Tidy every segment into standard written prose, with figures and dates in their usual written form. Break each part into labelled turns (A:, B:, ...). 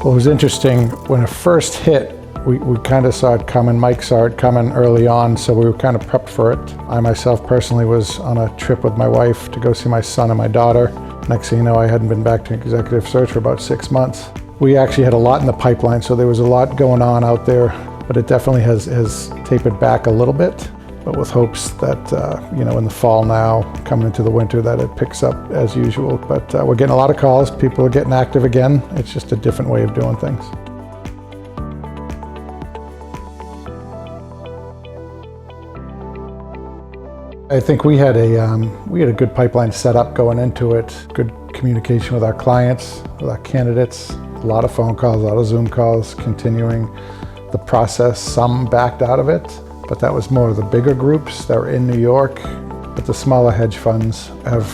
A: Well, it was interesting, when it first hit, we kind of saw it coming. Mike saw it coming early on, so we were kind of prepped for it. I myself personally was on a trip with my wife to go see my son and my daughter. Next thing you know, I hadn't been back to executive search for about 6 months. We actually had a lot in the pipeline, so there was a lot going on out there, but it definitely has tapered back a little bit. But with hopes that, in the fall now, coming into the winter, that it picks up as usual. But we're getting a lot of calls. People are getting active again. It's just a different way of doing things. I think we had a good pipeline set up going into it. Good communication with our clients, with our candidates. A lot of phone calls, a lot of Zoom calls, continuing the process. Some backed out of it, but that was more of the bigger groups that were in New York. But the smaller hedge funds have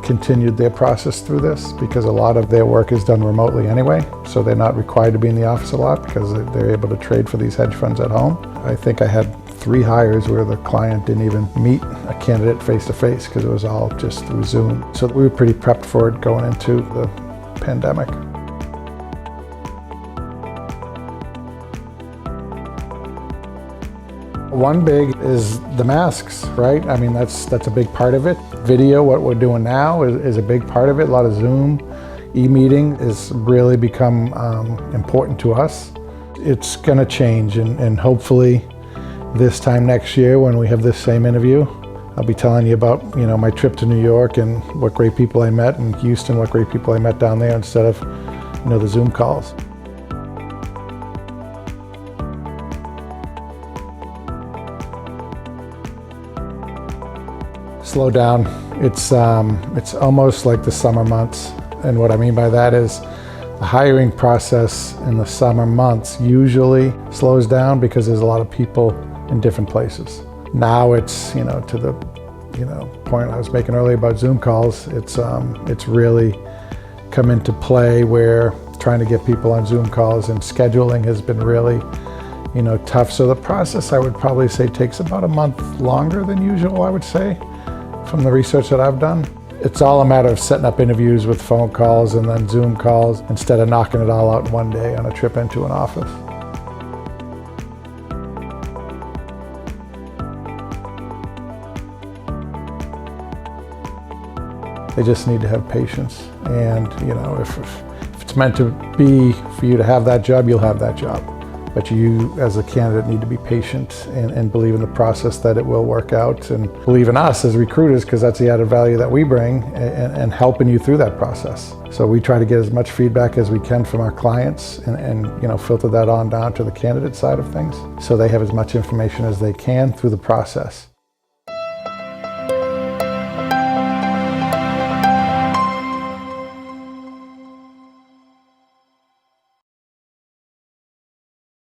A: continued their process through this because a lot of their work is done remotely anyway. So they're not required to be in the office a lot because they're able to trade for these hedge funds at home. I think I had 3 hires where the client didn't even meet a candidate face-to-face because it was all just through Zoom. So we were pretty prepped for it going into the pandemic. One big is the masks, right? I mean, that's a big part of it. Video, what we're doing now, is a big part of it. A lot of Zoom, e-meeting has really become important to us. It's gonna change, and hopefully this time next year when we have this same interview, I'll be telling you about my trip to New York and what great people I met, and Houston, what great people I met down there, instead of the Zoom calls. Slow down. It's almost like the summer months, and what I mean by that is the hiring process in the summer months usually slows down because there's a lot of people in different places. Now it's to the point I was making earlier about Zoom calls. It's really come into play where trying to get people on Zoom calls and scheduling has been really tough. So the process, I would probably say, takes about a month longer than usual, I would say, from the research that I've done. It's all a matter of setting up interviews with phone calls and then Zoom calls instead of knocking it all out in one day on a trip into an office. They just need to have patience, and if it's meant to be for you to have that job, you'll have that job. But you, as a candidate, need to be patient and believe in the process that it will work out, and believe in us as recruiters, because that's the added value that we bring, and helping you through that process. So we try to get as much feedback as we can from our clients and filter that on down to the candidate side of things, so they have as much information as they can through the process.